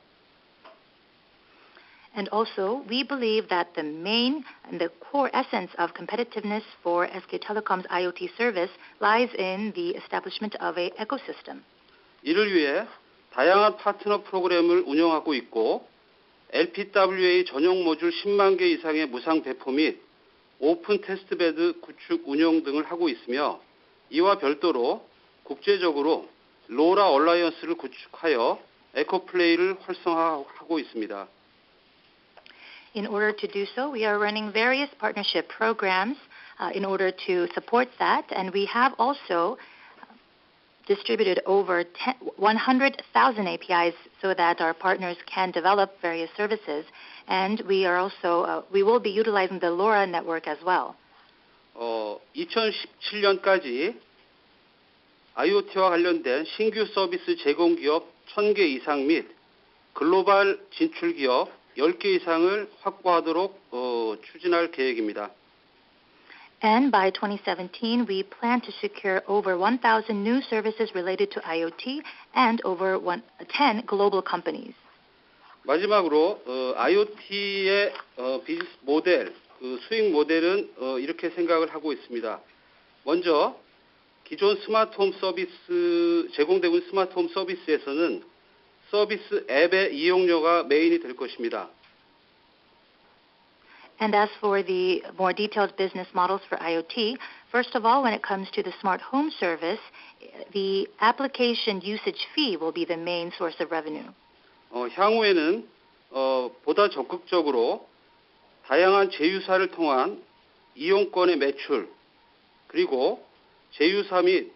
And also, we believe that the main and the core essence of competitiveness for SK Telecom's IoT service lies in the establishment of an ecosystem.
이를 위해 다양한 파트너 프로그램을 운영하고 있고 LPWA 전용 모듈 10만 개 이상의 무상 배포 및 오픈 테스트베드 구축 운영 등을 하고 있으며 이와 별도로 국제적으로 로라 얼라이언스를 구축하여 에코플레이를 활성화하고 있습니다.
In order to do so, we are running various partnership programs in order to support that, and we have also distributed over 100,000 APIs so that our partners can develop various services, and we are also we will be utilizing the LoRa network as well.
2017년까지 IoT와 관련된 신규 서비스 제공 기업 1,000개 이상 및 글로벌 진출 기업 10개 이상을 확보하도록 추진할 계획입니다.
And by 2017, we plan to secure over 1,000 new services related to IoT and over 10 global companies.
마지막으로 IoT의 비즈니스 모델, 수익 모델은 이렇게 생각을 하고 있습니다. 먼저 기존 스마트홈 서비스 제공되고 있는 스마트홈 서비스에서는 서비스 앱의 이용료가 메인이 될 것입니다.
And as for the more detailed business models for IoT, first of all, when it comes to the smart home service, the application usage fee will be the main source of revenue.
향후에는 보다 적극적으로 다양한 제휴사를 통한 이용권의 매출, 그리고 제휴사 및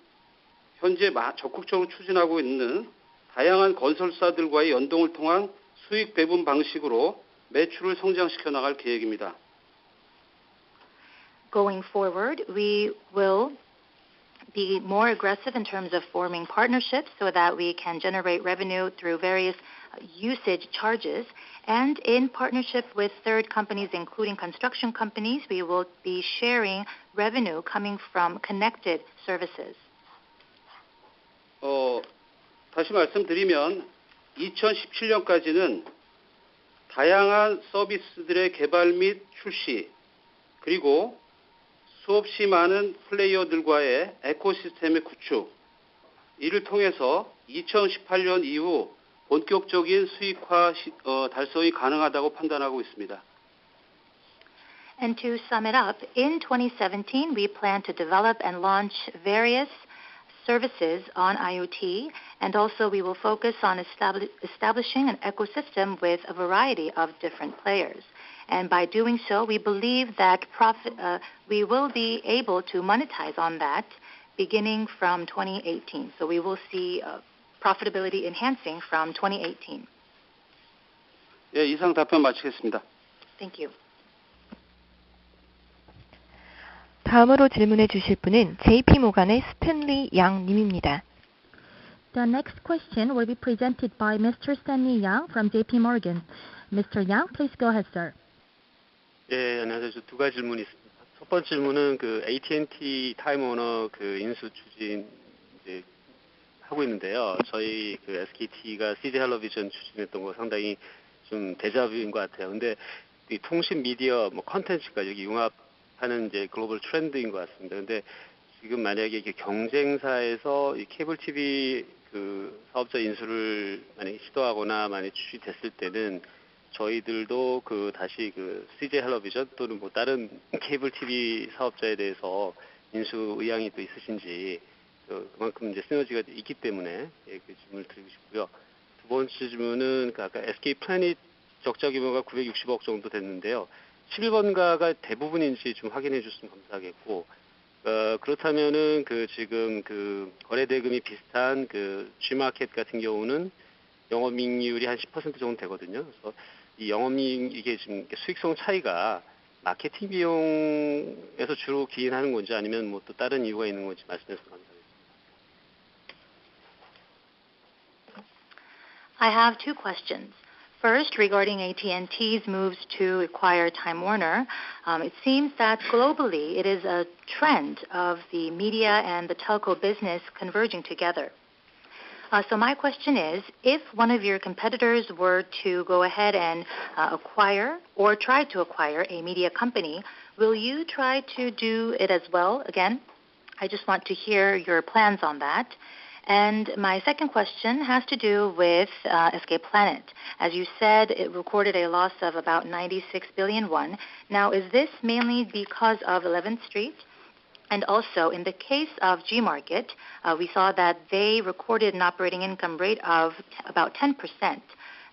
현재 적극적으로 추진하고 있는 다양한 건설사들과의 연동을 통한 수익 배분 방식으로 매출을 성장시켜 나갈 계획입니다.
Going forward, we will be more aggressive in terms of forming partnerships so that we can generate revenue through various usage charges. And in partnership with third companies, including construction companies, we will be sharing revenue coming from connected services.
다시 말씀드리면 2017년까지는 다양한 서비스들의 개발 및 출시, 그리고 수없이 많은 플레이어들과의 에코시스템의 구축, 이를 통해서 2018년 이후 본격적인 수익화 달성이 가능하다고 판단하고 있습니다.
And to sum it up, in 2017, we plan to develop and launch various services on IoT, and also we will focus on establishing an ecosystem with a variety of different players. And by doing so, we believe that we will be able to monetize on that beginning from 2018. So we will see profitability enhancing from 2018.
예, 이상 답변 마치겠습니다.
Thank you.
다음으로 질문해 주실 분은 JP모간의 스탠리 양 님입니다.
The next question will be presented by Mr. Stanley Yang from JP Morgan. Mr. Yang, please go ahead, sir.
예, 안녕하세요. 저 두 가지 질문이 있습니다. 첫 번째 질문은 그 AT&T 타임워너 그 인수 추진 이제 하고 있는데요. 저희 그 SKT가 CJ 헬로비전 추진했던 거 상당히 좀 데자뷰인 것 같아요. 근데 이 통신 미디어 뭐 컨텐츠가 여기 융합하는 이제 글로벌 트렌드인 것 같습니다. 근데 지금 만약에 이게 경쟁사에서 이 케이블 TV 그 사업자 인수를 만약에 시도하거나 만약에 출시됐을 때는 저희들도 그 다시 그 CJ 헬로비전 또는 뭐 다른 케이블 TV 사업자에 대해서 인수 의향이 또 있으신지 그만큼 이제 시너지가 있기 때문에 예, 그 질문을 드리고 싶고요. 두 번째 질문은 그 아까 SK 플래닛 적자 규모가 960억 정도 됐는데요. 11번가가 대부분인지 좀 확인해 주시면 감사하겠고, 그렇다면은 그 지금 그 거래 대금이 비슷한 그 G마켓 같은 경우는 영업이익률이 한 10% 정도 되거든요. 그래서 이 영업이익 이게 지금 수익성 차이가 마케팅 비용에서 주로 기인하는 건지 아니면 뭐 또 다른 이유가 있는 건지 말씀해 주시면 감사하겠습니다.
I have two questions. First, regarding AT&T's moves to acquire Time Warner, it seems that globally it is a trend of the media and the telco business converging together. So my question is, if one of your competitors were to go ahead and acquire or try to acquire a media company, will you try to do it as well again? I just want to hear your plans on that. And my second question has to do with SK Planet. As you said, it recorded a loss of about 96 billion won. Now, is this mainly because of 11th Street? And also, in the case of Gmarket, we saw that they recorded an operating income rate of about 10%.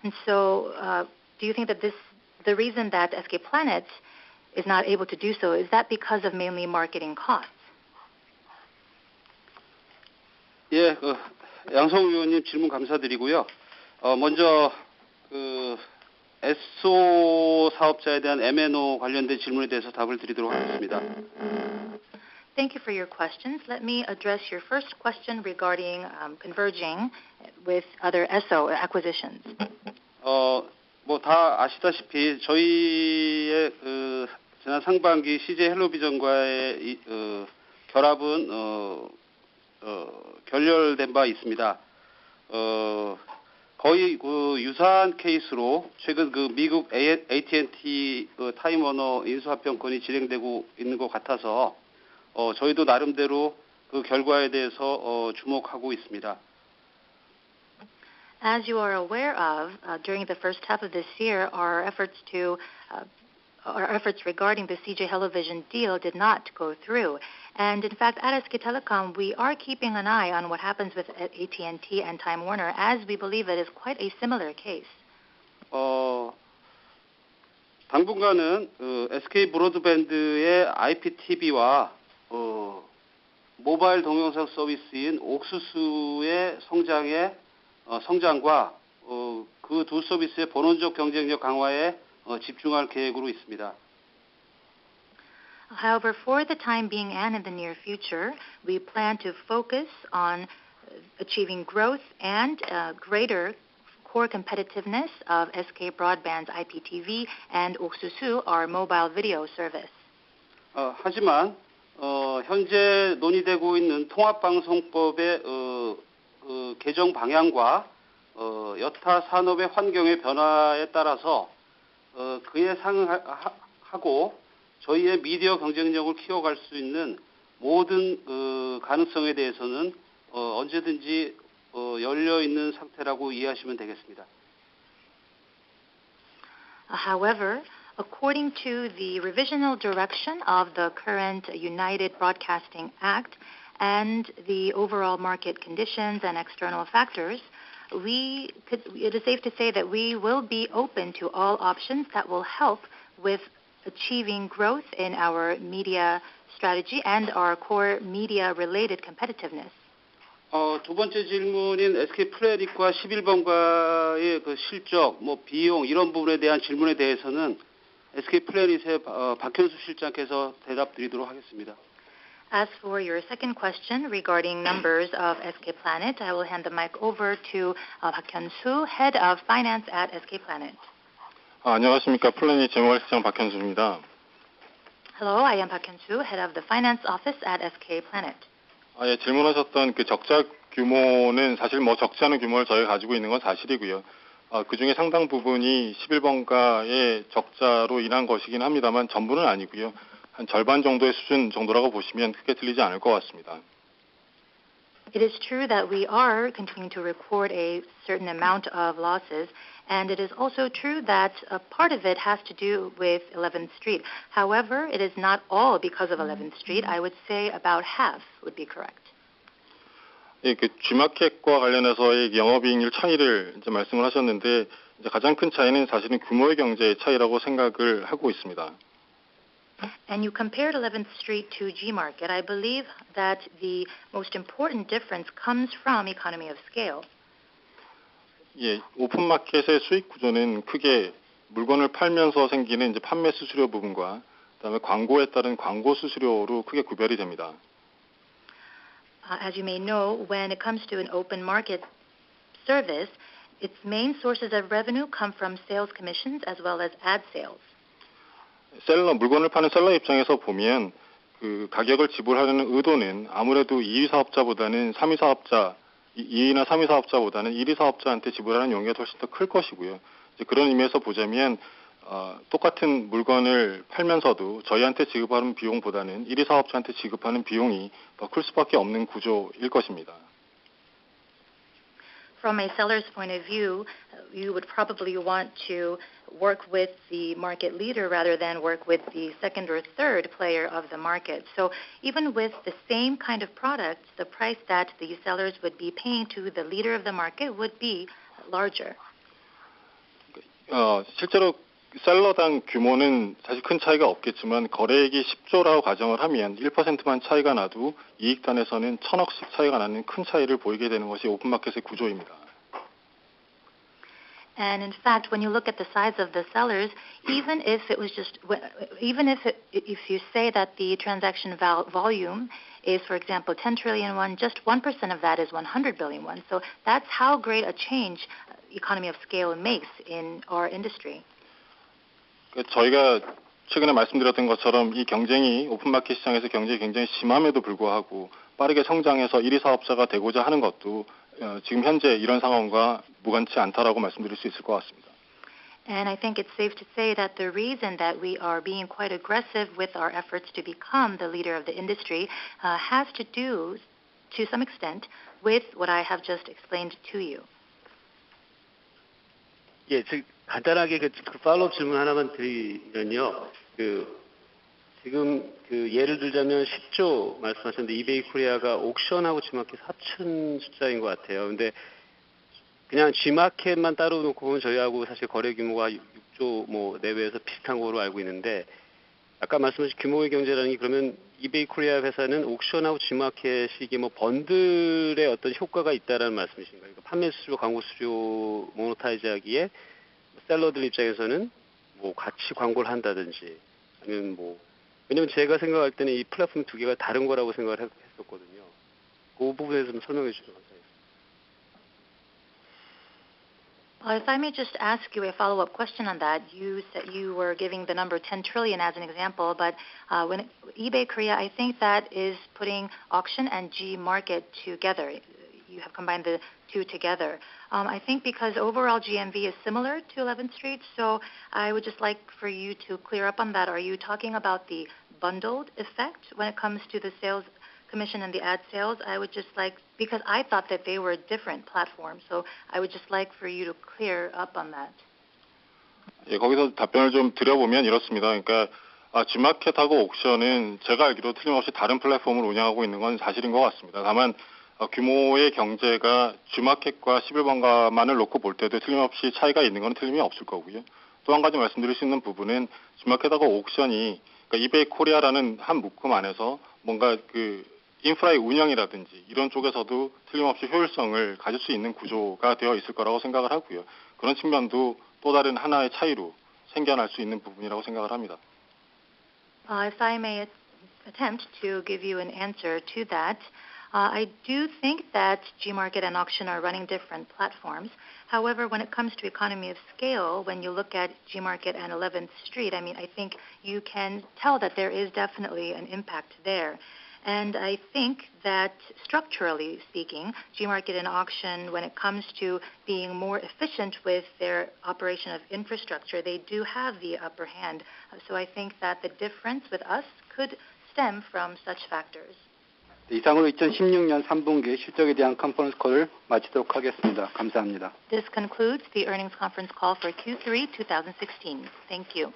And so, do you think that the reason that SK Planet is not able to do so, is that because of mainly marketing costs?
예, 양성우 의원님 질문 감사드리고요. 먼저 그 SO 사업자에 대한 M&O 관련된 질문에 대해서 답을 드리도록 하겠습니다.
Thank you for your questions. Let me address your first question regarding converging with other SO acquisitions.
뭐 다 아시다시피 저희의 그 지난 상반기 CJ 헬로비전과의 결합은 결렬된 바 있습니다. 거의 그 유사한 케이스로 최근 그 미국 AT&T 타임워너 인수합병권이 진행되고 있는 것 같아서 저희도 나름대로 그 결과에 대해서 주목하고 있습니다.
As you are aware of, during the first half of this year, our efforts regarding the CJ Hellovision deal did not go through. And in fact, at SK Telecom, we are keeping an eye on what happens with AT&T and Time Warner, as we believe it is quite a similar case.
당분간은 SK 브로드밴드의 IPTV와 모바일 동영상 서비스인 옥수수의 성장과 그 두 서비스의 본원적 경쟁력 강화에 집중할 계획으로 있습니다.
However, for the time being and in the near future, we plan to focus on achieving growth and greater core competitiveness of SK Broadband's IPTV and 옥수수, our mobile video service.
하지만 현재 논의되고 있는 통합방송법의 개정 방향과 여타 산업의 환경의 변화에 따라서 그에 상응하고 저희의 미디어 경쟁력을 키워갈 수 있는 모든 가능성에 대해서는 언제든지 열려 있는 상태라고 이해하시면 되겠습니다.
However, according to the revisional direction of the current United Broadcasting Act and the overall market conditions and external factors, it is safe to say that we will be open to all options that will help with achieving growth in our media strategy and our core media-related competitiveness.
두 번째 질문인 SK 플래닛과 11번가의 그 실적, 뭐 비용 이런 부분에 대한 질문에 대해서는 SK 플래닛의 박현수 실장께서 대답 드리도록 하겠습니다.
As for your second question regarding numbers of SK Planet, I will hand the mic over to Park Hyun-soo, Head of Finance at SK Planet.
안녕하십니까. 플래닛 재무관리실장 박현수입니다.
Hello, I am Park Hyun-soo, Head of the Finance Office at SK Planet.
예, 질문하셨던 그 적자 규모는 사실 뭐 적지 않은 규모를 저희가 가지고 있는 건 사실이고요. 그 중에 상당 부분이 11번가의 적자로 인한 것이긴 합니다만 전부는 아니고요. 한 절반 정도의 수준 정도라고 보시면 크게 틀리지 않을 것 같습니다.
It is true that we are continuing to record a certain amount of losses, and it is also true that a part of it has to do with 11th Street. However, it is not all because of 11th Street. I would say about half would be correct.
예, 그 G마켓과 관련해서의 영업이익률 차이를 이제 말씀을 하셨는데 이제 가장 큰 차이는 사실은 규모의 경제의 차이라고 생각을 하고 있습니다.
And you compared 11th Street to Gmarket. I believe that the most important difference comes from economy of scale.
예, 오픈마켓의 수익 구조는 크게 물건을 팔면서 생기는 이제 판매 수수료 부분과 그다음에 광고에 따른 광고 수수료로 크게 구별이 됩니다.
As you may know, when it comes to an open market service, its main sources of revenue come from sales commissions as well as ad sales.
물건을 파는 셀러 입장에서 보면 그 가격을 지불하려는 의도는 아무래도 2위 사업자보다는 3위 사업자, 2위나 3위 사업자보다는 1위 사업자한테 지불하는 용의가 훨씬 더 클 것이고요. 이제 그런 의미에서 보자면 똑같은 물건을 팔면서도 저희한테 지급하는 비용보다는 1위 사업자한테 지급하는 비용이 더 클 수밖에 없는 구조일 것입니다.
From a seller's point of view, you would probably want to work with the market leader rather than work with the second or third player of the market. So even with the same kind of product, the price that the sellers would be paying to the leader of the market would be larger.
실제로 셀러당 규모는 사실 큰 차이가 없겠지만 거래액이 10조라고 가정을 하면 1%만 차이가 나도 이익단에서는 1,000억씩 차이가 나는 큰 차이를 보이게 되는 것이 오픈마켓의 구조입니다.
And in fact, when you look at the size of the sellers, even if it was just, if you say that the transaction volume is, for example, 10 trillion won, just 1% of that is 100 billion won. So that's how great a change economy of scale makes in our industry.
저희가 최근에 말씀드렸던 것처럼 이 경쟁이 오픈마켓 시장에서 경쟁이 굉장히 심함에도 불구하고 빠르게 성장해서 1위 사업자가 되고자 하는 것도 지금 현재 이런 상황과 무관치 않다라고 말씀드릴 수 있을 것 같습니다.
And I think it's safe to say that the reason that we are being quite aggressive with our efforts to become the leader of the industry has to do, to some extent, with what I have just explained to you.
예, 간단하게 그 팔로우 질문 하나만 드리면요. 지금 예를 들자면 10조 말씀하셨는데 이베이 코리아가 옥션하고 G마켓 합친 숫자인 것 같아요. 근데 그냥 G마켓만 따로 놓고 보면 저희하고 사실 거래 규모가 6조 뭐 내외에서 비슷한 거로 알고 있는데 아까 말씀하신 규모의 경제라는 게 그러면 이베이 코리아 회사는 옥션하고 G마켓이 이게 뭐 번들의 어떤 효과가 있다라는 말씀이신가요? 그러니까 판매 수수료, 광고 수수료 모노타이즈하기에 셀러들 입장에서는 뭐 같이 광고를 한다든지 아니면 뭐 왜냐면 제가 생각할 때는 이 플랫폼 두 개가 다른 거라고 생각을 했었거든요. 그 부분에 좀 설명해 주시면 감사하겠습니다.
If I may just ask you a follow-up question on that, you said you were giving the number 10 trillion as an example, but when eBay Korea, I think that is putting auction and Gmarket together. You have combined the two together. I think because overall GMV is similar to 11th Street, so I would just like for you to clear up on that. Are you talking about the bundled effect when it comes to the sales commission and the ad sales? I would just like, because I thought that they were different platforms, so I would just like for you to clear up on that.
예, 거기서 답변을 좀 드려보면 이렇습니다. 그러니까 G마켓하고 옥션은 제가 알기로 틀림없이 다른 플랫폼을 운영하고 있는 건 사실인 것 같습니다. 다만 규모의 경제가 G마켓과 11번가만을 놓고 볼 때도 틀림없이 차이가 있는 건 틀림이 없을 거고요. 또 한 가지 말씀드릴 수 있는 부분은 G마켓하고 옥션이 그러니까 이베이 코리아라는 한 묶음 안에서 뭔가 그 인프라의 운영이라든지 이런 쪽에서도 틀림없이 효율성을 가질 수 있는 구조가 되어 있을 거라고 생각을 하고요. 그런 측면도 또 다른 하나의 차이로 생겨날 수 있는 부분이라고 생각을 합니다.
If I may attempt to give you an answer to that, I do think that Gmarket and auction are running different platforms. However, when it comes to economy of scale, when you look at Gmarket and 11th Street, I mean, I think you can tell that there is definitely an impact there. And I think that structurally speaking, Gmarket and auction, when it comes to being more efficient with their operation of infrastructure, they do have the upper hand. So I think that the difference with us could stem from such factors.
이상으로 2016년 3분기 실적에 대한 컨퍼런스 콜을 마치도록 하겠습니다. 감사합니다.
This concludes the earnings conference call for Q3 2016. Thank you.